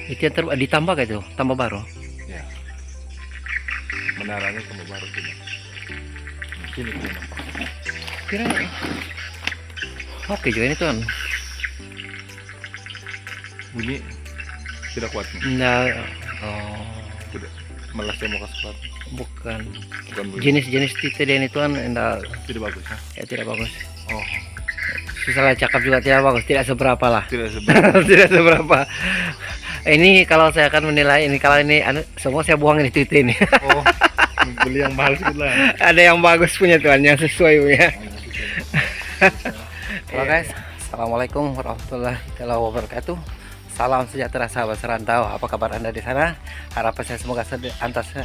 Itu yang ditambah gak itu? Tambah baru? Ya, menaranya tambah baru sini. Sini kita nampak. Kira oke juga ini tuan. Bunyi tidak kuat nih. Nah, oh, Tidak. Malah saya mau kasih kuat. bukan. Bukan bunyi. Jenis-jenis tite ini tuan enggak, Tidak bagus. Ha? ya tidak bagus. Oh, Susah cakap juga tidak bagus, tidak seberapa lah. tidak sebenarnya. Tidak seberapa. Ini kalau saya akan menilai ini, kalau ini semua saya buang ini tite ini. Oh, beli yang mahal sedikit lah. Ada yang bagus punya tuan, yang sesuai punya. Halo guys, assalamualaikum warahmatullahi wabarakatuh. Salam sejahtera sahabat serantau. Apa kabar anda di sana? Harapan saya semoga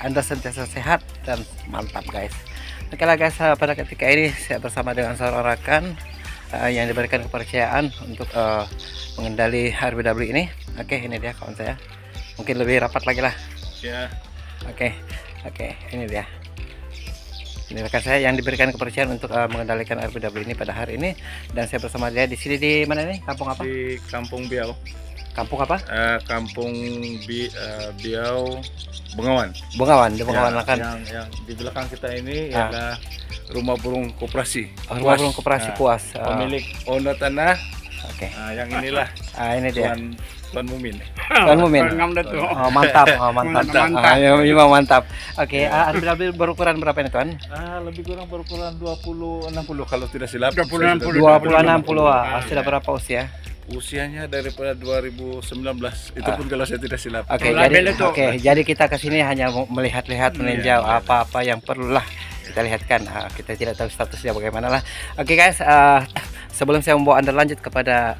anda sentiasa sehat dan mantap guys. Oke lah guys, pada ketika ini saya bersama dengan seorang rekan yang diberikan kepercayaan untuk mengendali RBW ini. Oke, ini dia kawan saya. Mungkin lebih rapat lagi lah. Ya. Oke, ini dia. Ini rekan saya yang diberikan kepercayaan untuk mengendalikan RBW ini pada hari ini, dan saya bersama dia di sini. Di mana nih? Kampung apa? Di Kampung Biau. Kampung apa? Kampung Biau Bengawan. Bengawan, di Bengawan Ya, Lakan. yang di belakang kita ini adalah rumah burung koperasi. Rumah burung koperasi Puas. Pemilik owner tanah. Oke. Yang inilah Ini dia. Tuan Mumin. Tuan Mumin. Oh, mantap, mantap. Memang mantap. Oke, RBW berukuran berapa ini Tuan? Lebih kurang berukuran 20-60 kalau tidak silap. 20-60. Sudah berapa usia? Usianya daripada 2019. Itu pun kalau saya tidak silap. Jadi kita ke sini hanya melihat-lihat, meninjau apa-apa yang perlulah kita lihatkan. Kita tidak tahu statusnya bagaimana lah. Oke guys, sebelum saya membawa anda lanjut kepada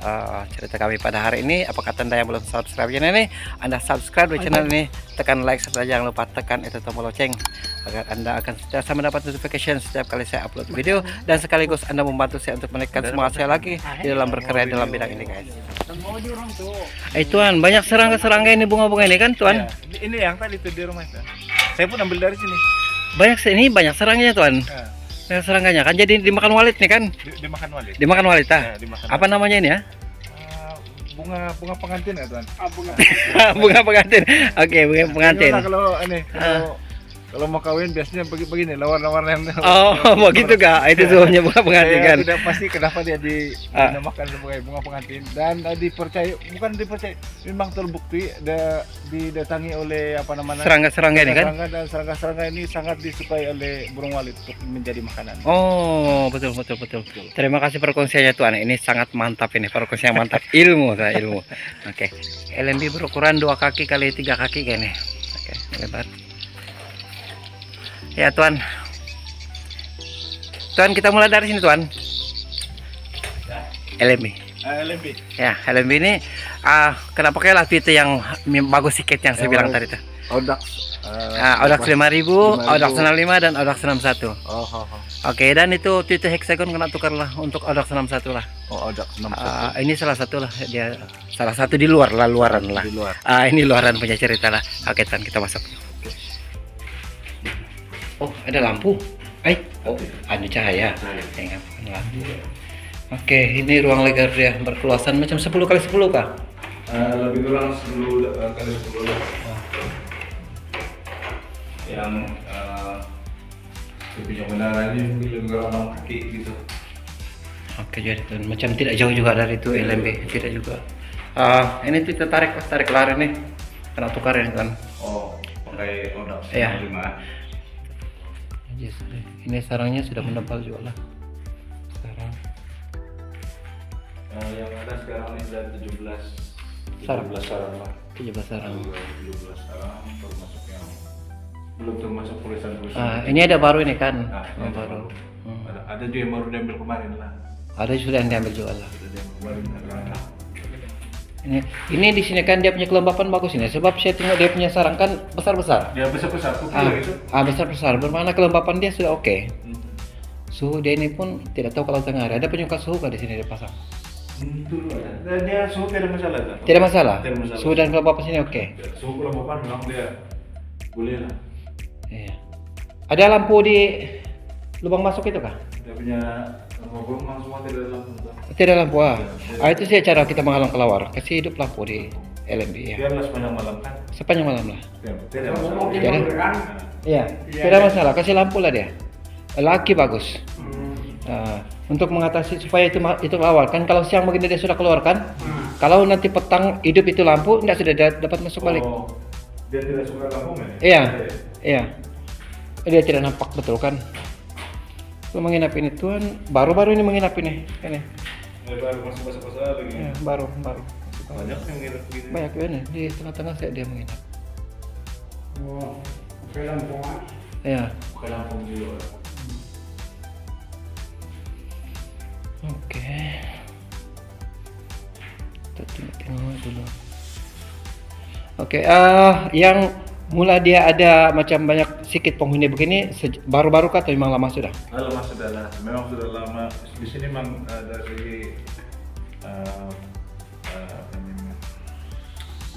cerita kami pada hari ini, apakah anda yang belum subscribe channel ini, anda subscribe di channel ini, tekan like serta jangan lupa tekan itu tombol lonceng agar anda akan sentiasa mendapat notification setiap kali saya upload video, dan sekaligus anda membantu saya untuk menaikkan semangat saya lagi di dalam berkarya dalam bidang ini guys. Tuan, banyak serangga ini, bunga-bunga ini kan Tuan? Ya, ini yang tadi itu di rumah itu. Saya pun ambil dari sini. Banyak serangnya Tuan. Banyak serangganya kan, jadi dimakan walit nih kan? Dimakan walit. Dimakan walit Ya, dimakan Apa namanya ini ya? Bunga pengantin ya Tuan? Bunga pengantin. Oke, bunga pengantin. Kalau mau kawin biasanya begini lawan-lawan yang. Oh, begitu kak. Itu suhunya bunga pengantin kan? Tidak pasti kenapa dia dinamakan sebagai bunga pengantin, dan dipercaya, memang terbukti didatangi oleh serangga-serangga ini kan? Serangga ini sangat disukai oleh burung walit untuk menjadi makanan. Oh, betul. Terima kasih perkongsiannya Tuan. Ini sangat mantap ini, perkongsian mantap. Ilmu. Oke. LMB berukuran 2 kaki kali 3 kaki kayaknya. Oke, lebar. Ya Tuan, kita mulai dari sini Tuan. LMB. Ya, LMB ini kenapa kayak tite yang bagus sikit yang saya bilang tadi tuh. Audax 5000, Audax 65 dan Audax 61. Oke, dan itu tite hexagon kena tukar lah untuk Audax 61 lah. Audax 61. Ini salah satu lah, dia salah satu di luaran lah. Di luar. Ini luaran punya cerita lah. Oke Tuan, kita masuk. Oh, ada lampu. Ada cahaya. Lampu. Oke, ini ruang legar dia berkeluasan macam 10 kali 10 kah? Lebih kurang 10 kali 10 lah. Yang punya menara ini mungkin lebih kurang 6 kaki gitu. Oke, jadi Tuan, macam tidak jauh juga dari itu LMB, tidak juga. Ini kita tarik lari nih. Kena tukar ini Tuan. Oh, pakai Audax 65. Iya. Ini sarangnya sudah menebal juga lah. Sekarang yang ada sekarang ini sudah 17 sarang lah. 17 sarang. 17 sarang termasuk yang belum termasuk tulisan-tulisan. Ini ada baru ini kan? Yang baru. Ada juga yang baru diambil kemarin lah. Ada sudah yang diambil juga lah. Sudah diambil kemarin. Ini di sini kan dia punya kelembapan bagus ini, sebab saya tengok dia punya sarang kan besar-besar. Dia besar-besar tuh itu. Besar-besar, bermakna kelembapan dia sudah oke. Suhu dia ini pun tidak tahu kalau tengah ada penyuka suhu kah di sini dia pasang. Itu ada. Dia suhu tidak masalah kan? Tidak masalah. Suhu dan kelembapan sini oke. Suhu kelembapan memang dia boleh lah. Iya. Ada lampu di lubang masuk itu kah? Dia punya lampu memang semua tidak ada lampu. Tidak lampu. Itu sih cara kita menghalang kelawar. Kasih hidup lampu di LMB ya. Biarlah sepanjang malam kan. Sepanjang malam lah. Tidak masalah. Jadi, iya, tidak masalah. Kasih lampu lah dia. Laki bagus. Untuk mengatasi supaya itu awal kan kalau siang begini dia sudah keluarkan. Kalau nanti petang hidup itu lampu, tidak sudah dapat masuk balik. Oh, dia tidak suka lampu kan? Iya, iya. Dia tidak nampak betul kan. Lu menginap ini Tuhan, baru-baru ini menginap ini. Baru masuk basah-basah lagi. Ya, baru. Banyak yang nginep begini. Banyak ini di tengah-tengah saya dia menginap. Oh, film bunga. Ya. Bukan lampu juga. Oke. Kita tengok dulu. Oke, yang mula dia ada macam banyak sikit penghuni begini baru-baru kah atau memang lama sudah? Lama sudah lah, memang sudah lama. Di sini memang dari segi apa namanya,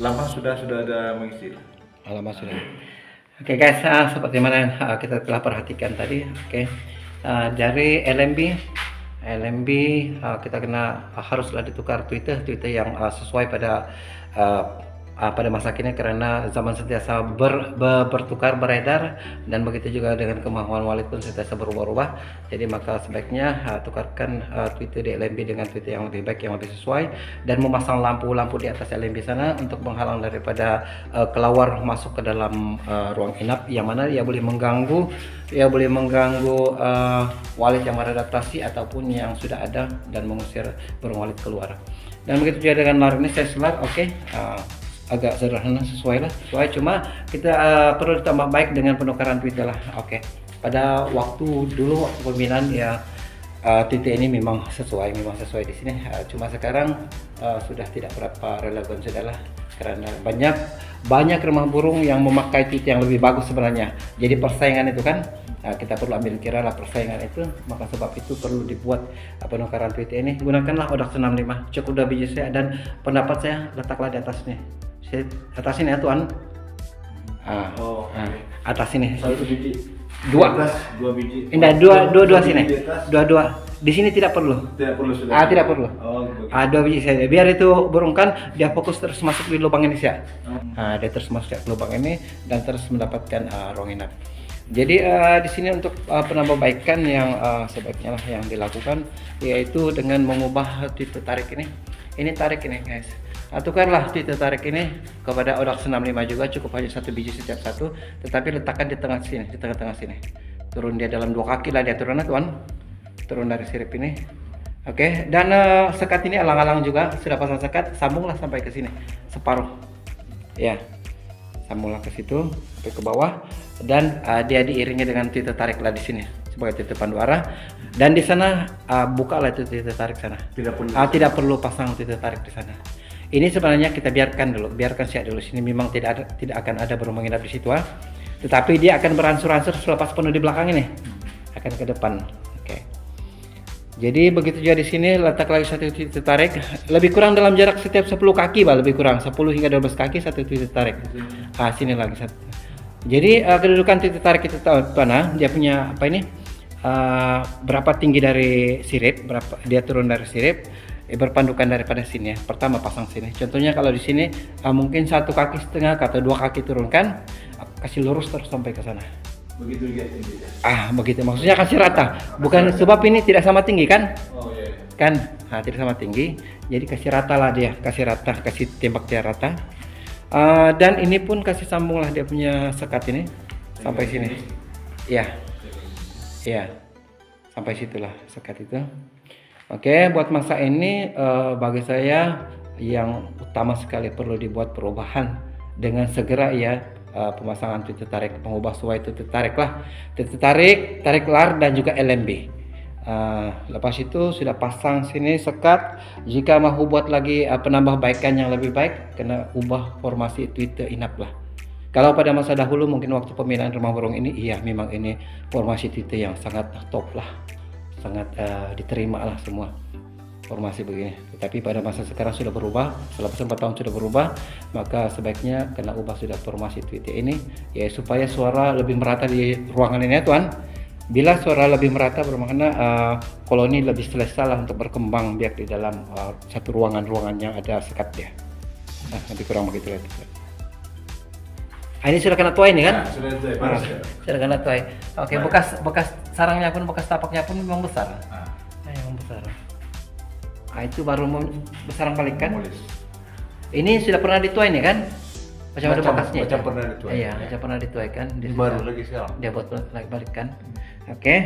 lama sudah ada mengisi. Lama sudah. Oke guys, seperti mana yang kita telah perhatikan tadi. Oke, dari LMB kita kena haruslah ditukar Twitter yang sesuai pada pada masa kini karena zaman sentiasa bertukar beredar dan begitu juga dengan kemauan walid pun sentiasa berubah-ubah. Jadi maka sebaiknya tukarkan Twitter di LMB dengan Twitter yang lebih baik, yang lebih sesuai, dan memasang lampu-lampu di atas LMB sana untuk menghalang daripada kelawar masuk ke dalam ruang inap yang mana ia boleh mengganggu walid yang beradaptasi ataupun yang sudah ada dan mengusir burung walid keluar. Dan begitu juga dengan lar ini saya selar, oke. Agak sederhana sesuai, cuma kita perlu ditambah baik dengan penukaran Twitter lah. Oke. Pada waktu pembinaan ya titik ini memang sesuai di sini. Cuma sekarang sudah tidak berapa relevan sudah lah karena banyak rumah burung yang memakai titik yang lebih bagus sebenarnya. Jadi persaingan itu kan kita perlu ambil kira lah persaingan itu, maka sebab itu perlu dibuat penukaran Twitter ini. Gunakanlah Odax 65, cukup udah biji saya, dan pendapat saya letaklah di atasnya. Atas ini ya Tuan. Atas ini. Satu biji. Dua biji. Indah dua sini. Dua. Di sini tidak perlu. Tidak perlu sudah. Tidak perlu. Dua biji saja. Biar itu burung kan dia fokus terus masuk di lubang ini saja. Dia terus masuk ke lubang ini dan terus mendapatkan ruang inap. Jadi di sini untuk penambahbaikan yang sebaiknya lah yang dilakukan yaitu dengan mengubah titik tarik ini. Ini tarik ini guys. Tukarlah titik tarik ini kepada Odax 65 juga, cukup hanya satu biji setiap satu, tetapi letakkan di tengah sini, di tengah-tengah sini. Turun dia dalam 2 kaki lah dia turun Tuan. Turun dari sirip ini. Oke, dan sekat ini alang-alang juga sudah pasang sekat, sambunglah sampai ke sini separuh. Ya. Sambunglah ke situ sampai ke bawah dan dia diiringi dengan titik tarik lah di sini sebagai titik pandu arah, dan di sana bukalah itu titik tarik sana. Tidak perlu pasang titik tarik di sana. Ini sebenarnya kita biarkan siap dulu. Sini memang tidak akan ada burung menginap di situ, tetapi dia akan beransur-ansur selepas penuh di belakang ini akan ke depan. Oke. Jadi begitu juga di sini letak lagi satu titik tarik, lebih kurang dalam jarak setiap 10 kaki, lebih kurang 10 hingga 12 kaki satu titik tarik. Sini lagi satu. Jadi kedudukan titik tarik itu Tuan, dia punya apa ini? Berapa tinggi dari sirip, berapa dia turun dari sirip, berpandukan daripada sini ya. Pertama pasang sini. Contohnya kalau di sini mungkin 1,5 kaki atau 2 kaki turunkan, kasih lurus terus sampai ke sana. Begitu juga tinggi. Begitu. Maksudnya kasih rata. Bukan sebab ini tidak sama tinggi kan? Oh iya. Kan? Tidak sama tinggi. Jadi kasih rata lah dia, kasih rata, kasih tembak dia rata. Dan ini pun kasih sambung lah dia punya sekat ini sampai sini. Iya. Iya. Sampai situlah sekat itu. Oke, buat masa ini bagi saya yang utama sekali perlu dibuat perubahan dengan segera ya, pemasangan titik tarik, pengubah suai titik tarik lah, titik tarik lar dan juga LMB. Lepas itu sudah pasang sini sekat. Jika mau buat lagi penambahbaikan yang lebih baik, kena ubah formasi Twitter inap lah. Kalau pada masa dahulu mungkin waktu pembinaan rumah burung ini, iya memang ini formasi Twitter yang sangat top lah. Sangat diterima lah semua formasi begini. Tetapi pada masa sekarang sudah berubah, selepas 4 tahun sudah berubah, maka sebaiknya kena ubah sudah formasi Twitter ini ya, supaya suara lebih merata di ruangan ini ya Tuan. Bila suara lebih merata bermakna koloni lebih selesa lah untuk berkembang biak di dalam satu ruangan yang ada sekat dia. lebih kurang begitu lah. Ini sudah kena tuai nih kan? Nah, sudah itu ya, panas ya. Sudah kena tuai. Oke, bekas sarangnya pun, bekas tapaknya pun memang besar. Nah, Memang besar. Itu baru mau bersarang balik kan? molis. Ini sudah pernah dituai nih kan? Macam ada bekasnya. Macam pernah dituai. Iya, macam pernah dituai kan? Ini baru lagi sekarang. Dia buat lagi balik kan? Oke.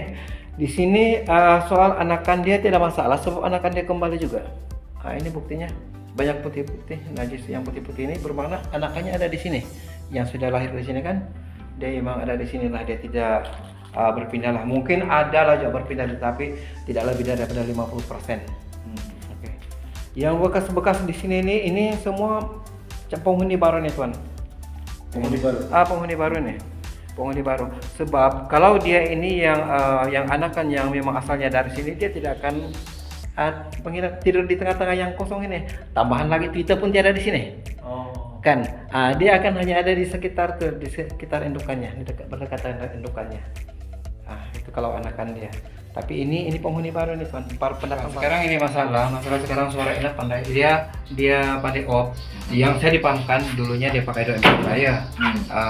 Di sini soal anakan dia tidak masalah sebab anakan dia kembali juga. Ini buktinya banyak putih-putih. Najis yang putih-putih ini bermakna anakannya ada di sini. Yang sudah lahir di sini kan? Dia memang ada di sini lah. Dia tidak berpindah lah. Mungkin ada lah juga berpindah tetapi tidak lebih daripada 50%. Oke. Yang bekas-bekas di sini ini semua penghuni baru nih tuan. Penghuni baru. Penghuni baru nih. Penghuni baru. Sebab kalau dia ini yang anakan yang memang asalnya dari sini dia tidak akan pengira tidur di tengah-tengah yang kosong ini. Tambahan lagi Twitter pun tiada di sini. Oh. Kan dia akan hanya ada di sekitar indukannya, di dekat berdekatan indukannya. Itu kalau anakan dia. Tapi ini penghuni baru nih tuan. Pendapat sekarang ini masalah sekarang suara enak pandai. Dia pandai op. Yang saya dipahamkan dulunya dia pakai dua amplifier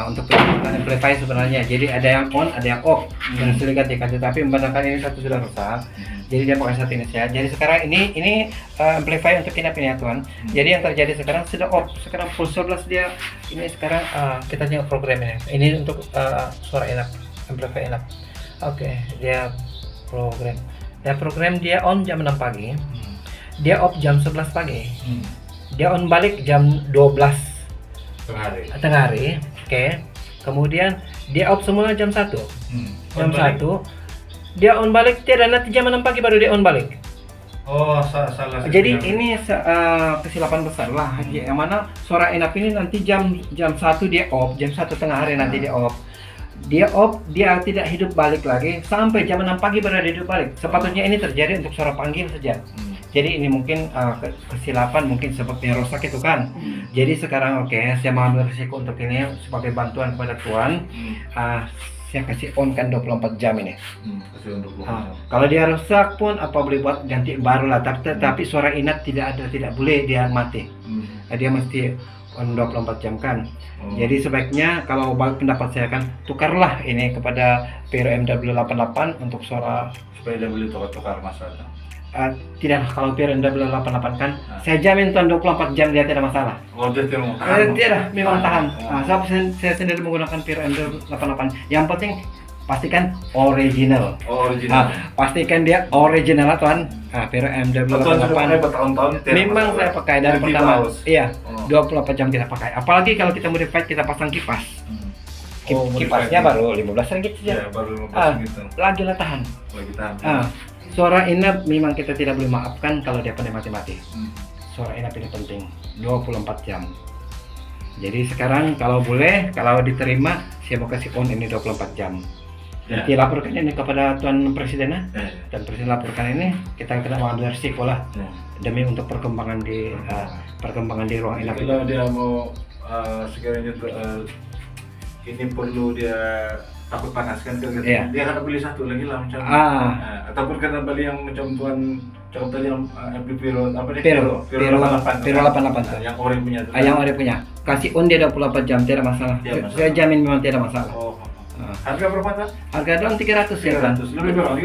untuk amplifier sebenarnya. Jadi ada yang on, ada yang off. Dan sudah gantikan. Tapi memandangkan ini satu sudah rusak. Jadi dia pakai satu ini saja. Jadi sekarang ini amplifier untuk inap ini ya tuan. Jadi yang terjadi sekarang sudah off. Sekarang full 11 dia. Ini sekarang kita nyewa programnya. Ini untuk suara inap, amplifier inap. Oke, dia program dia on jam 6 pagi. Dia off jam 11 pagi. Dia on balik jam 12 tengah hari. Oke. Kemudian dia off semula jam 1. Jam 1 dia on balik tiada, nanti jam 6 pagi baru dia on balik. Oh, salah. Jadi ini kesilapan besar lah. Yang mana suara inap ini nanti jam 1 dia off, jam 1 tengah hari nanti dia off. Dia off, dia tidak hidup balik lagi sampai jam 6 pagi baru dia hidup balik. Sepatutnya ini terjadi untuk suara panggil saja. Jadi ini mungkin kesilapan mungkin sebabnya rusak itu kan. Jadi sekarang saya mengambil risiko untuk ini sebagai bantuan kepada Tuan. Saya kasih on kan 24 jam ini. Kasih on 24 jam. Kalau dia rusak pun apa boleh buat ganti baru lah. Tapi suara inap tidak boleh dia mati. Dia mesti on 24 jam kan. Jadi sebaiknya kalau pendapat saya kan tukarlah ini kepada Pero MW88 untuk suara Supaya dia boleh tukar masalah. Tidak, kalau Pero MW88 kan saya jamin tuan 24 jam dia tidak masalah. Oh, dia tidak tahan. Tidak, memang tahan. Saya sendiri menggunakan Pero MW88. Yang penting pastikan original. Pastikan dia original lah tuan. Pero MW88 bertahun-tahun memang saya pakai dari pertama. Iya, 24 jam kita pakai. Apalagi kalau kita modified kita pasang kipas. Kipasnya baru 15 ringgit saja. Ya, baru 15 gitu. Lagi lah tahan. Lagi tahan. Suara inap memang kita tidak boleh maafkan kalau dia pandai mati-mati. Suara inap ini penting, 24 jam. Jadi sekarang kalau boleh, kalau diterima, saya mau kasih on ini 24 jam. Nanti laporkan ini kepada Tuan Presiden dan Presiden laporkan ini, kita kena mengambil risiko lah demi untuk perkembangan di ruang inap. Kalau dia mau sekiranya ini perlu dia takut panas kan, dia akan beli satu lagi lah macam ataupun karena beli yang macam Tuan contoh yang Pero 88 yang ori punya tuh. Yang ori punya kasih on dia 24 jam tidak masalah. Saya jamin memang tidak masalah. Harga berapa tuh? Harga doang 300 ya kan? Lebih berapa?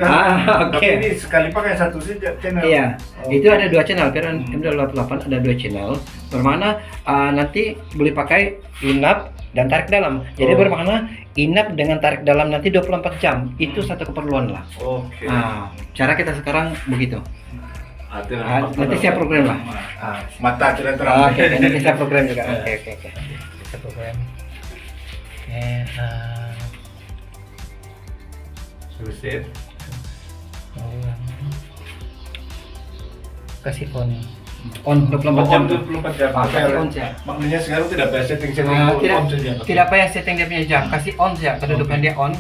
Tapi ini sekali pakai satu saja channel. Iya, itu ada 2 channel. Pero MW88 ada 2 channel. Bermakna nanti boleh pakai inap dan tarik dalam. Jadi bermakna inap dengan tarik dalam nanti 24 jam. Itu satu keperluan lah. Oke. Cara kita sekarang begitu. Nanti saya program lah. Mata tidak terang. Oke, nanti saya program juga. Oke. Kita program. Selesai. Kasih on 24 jam. 24 jam. Kasih on saja. Maknanya sekarang tidak payah setting on saja. Tidak payah setting dia punya jam. Kasih on saja. Kedudukan dia on.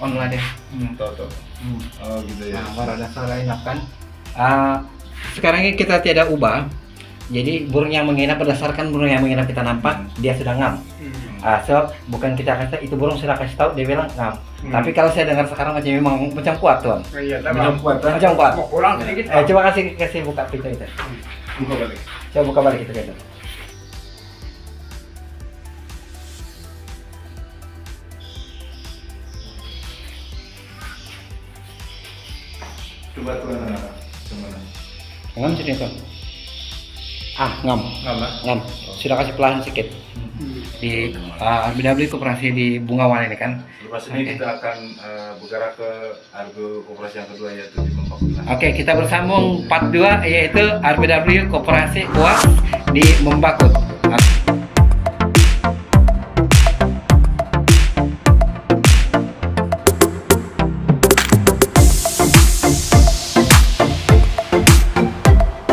On lah dia. Tahu. Oh gitu ya. Baru ada suara inap kan. Sekarang ini kita tidak ubah. Jadi burung yang menginap berdasarkan burung yang menginap kita nampak dia sudah ngam. So bukan kita kasih itu burung sudah kasih tahu dia bilang ngam. Tapi kalau saya dengar sekarang macam kuat tuan. Iya, macam kuat. Macam kuat. Kurang sedikit. Coba kasih buka pintu itu. Buka balik. Coba buka balik itu gitu. coba tuan anak kemana? Ngam sini tuh. Ngam. Ngam. Sudah kasih pelan sedikit. Di RBW Koperasi di Bungawan ini kan. Lepas ini kita akan bergerak ke Argo Koperasi yang kedua yaitu di Membakut. Oke, kita bersambung part 2 yaitu RBW Koperasi UAS di Membakut.